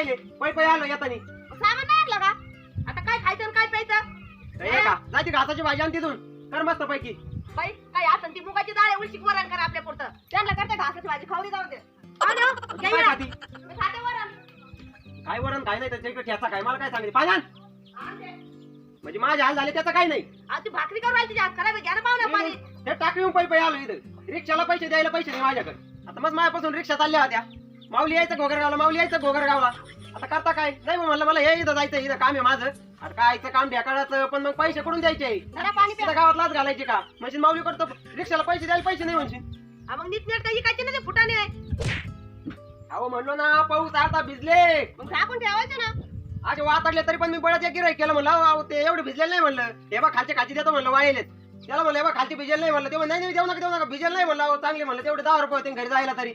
राहिले पै पै आलो येतानी सामान नाही आणलं का आता काय खायचं आणि काय प्यायचं का जायची घासाची भाजी आणि तिथून कर मस्त पैकी बाई काय असं ती मुगाची डाळ उलची वरण करा आपल्या पुरतं त्यांना करते घासाची भाजी खावली जाऊन दे काय खाती मी खाते वरण काय वरण काय नाही त्याच्या इकडे ठेचा काय मला काय सांगितलं पाण्यान म्हणजे माझे हाल झाले त्याचं काय नाही ती भाकरी करू राहिली तिच्या हात खराब घ्या ना पाहुण्या पाणी ते टाकून पै पै आलो इथं रिक्षाला पैसे द्यायला पैसे नाही माझ्याकडे आता मग माझ्यापासून रिक्षा चालल्या होत्या माऊली यायचं घोगरगावला माऊली यायचं घोगरगावला आता करता काय नाही म्हणलं मला हे इथं जायचं इथं काम आहे माझं आता कायचं काम ढेकाळाचं पण मग पैसे कुठून द्यायचे पाणी तिथं गावात लाच घालायचे का म्हणजे माऊली करतो रिक्षाला पैसे द्यायला पैसे नाही म्हणशील मग नीट नेट काही काय ना ते फुटाने अहो म्हणलो ना पाऊस आता भिजले मग झाकून ठेवायचं ना आज वाताडले तरी पण मी बळच एक गिराईक केलं म्हणलं अहो ते एवढे भिजलेलं नाही म्हणलं हे बा खालचे खाची देतो म्हणलं वाळेलेत त्याला म्हणलं हे बा खालचे भिजेल नाही म्हणलं तेव्हा नाही देऊ नका भिजेल नाही म्हणलं अहो चांगले म्हणलं तेवढे 10 रुपये होते घरी जायला तरी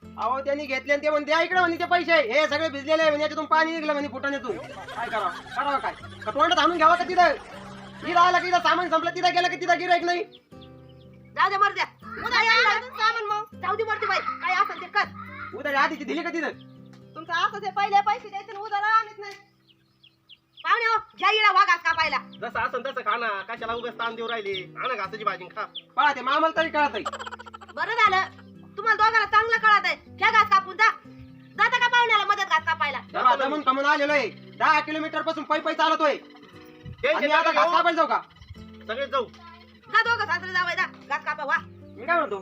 अहो त्यांनी घेतले आणि ते म्हणते इकडे म्हणे ते पैसे हे सगळे भिजलेले म्हणजे याच्यातून पाणी निघलं म्हणजे फुटाण्यातून काय करावं काय का तोंडात आणून घ्यावा का तिथं तिथं आला की सामान संपलं तिथं गेलं की तिथं गिराईक नाही जाऊ दे मर द्या उद्या या सामान मग जाऊ दे मरते बाई काय असेल ते कर उद्या आधीची दिली का तिथं तुमचं असं ते पहिले पैसे द्यायचे उद्या आणत नाही पाहुणे हो घ्या इडा वाघात कापायला जसं असं तसं खाना कशाला उगाच ताण देऊ राहिले आणा घासाची भाजी खा पळा ते मामाला तरी कळत बरं झालं तुम्हाला दोघांना चांगलं कळत आहे घ्या घास कापून जाता का पाहुण्याला मदत घास कापायला जमून कमून आलेलो आहे 10 किलोमीटर पासून पै चालतोय आणि आता घास कापायला जाऊ का सगळे जाऊ जा दोघं सासरे जावं जा घास कापा वा मी काय म्हणतो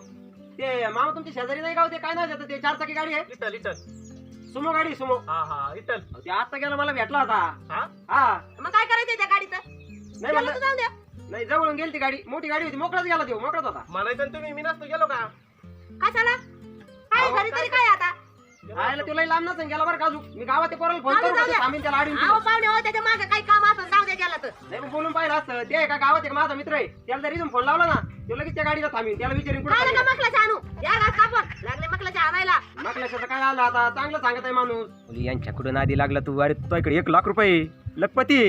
ते मामा तुमच्या शेजारी नाही का होते काय नाही ते 4 चाकी गाडी आहे इटल सुमो गाडी सुमो हा इटल ते आता गेला मला भेटला होता हा मग काय करायचंय त्या गाडीचं नाही म्हणलं जाऊ द्या नाही जवळून गेली ती गाडी मोठी गाडी होती मोकळाच गेला देऊ मोकळाच होता म्हणायचं तुम्ही मी नसतो गेलो का कशाला काय घरी तरी काय आता आयला तुला लांब नसेल गेला बरं का अजून मी गावात पोराला फोन करू का थांबीन त्याला आडून अहो पाहुणे हो त्याच्या मागे काही काम असं जाऊ द्या गेला तर नाही मग बोलून पाहिलं असतं ते का गावात एक माझा मित्र आहे त्याला जर इथून फोन लावला ना तो लगेच त्या गाडीला थांबीन त्याला विचारून काय कुठे नका मकलाच्या आणू या घास कापून लागले मकलाच्या आणायला मकल्याचं काय आलं आता चांगलं सांगत आहे माणूस यांच्याकडून आधी लागला तू अरे तुझ्याकडे 1 लाख रुपये लखपती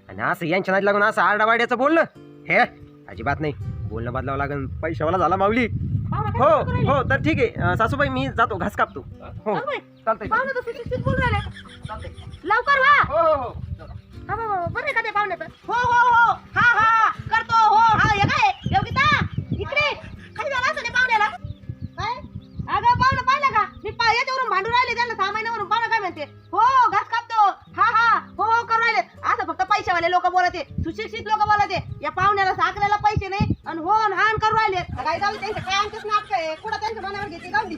आणि असं यांच्या नादी लागून असं आरडावाड्याचं बोललं हे अजिबात नाही बोलणं बदलावं लागेल पैशावाला झाला माऊली हो हो तर ठीक आहे सासूबाई मी जातो घास कापतो हो चालतंय पाहुणे तर सुशिक्षित बोलून राहिले लवकर वा हो हो हो बरं का ते पाहुण्याचं हो हो हो हा हा करतो हो हा हे काय योगिता इकडे काय झालं असं ते पाहुण्याला काय अगं पाहुणं पाहिलं का मी याच्यावरून भांडून राहिले त्यांना 6 महिन्यावरून पाहुणं काय म्हणते हो घास कापतो हा हा हो हो करू राहिले असं फक्त पैशावाले लोक बोलते सुशिक्षित लोक बोलते या पाहुण्याला साकल्याला पैसे नाही आणि हो हान करू राहिले काय जाऊ त्यांचं काय आमचंच नाटक आहे कुठं त्यांच्या मनावर घेते जाऊ दे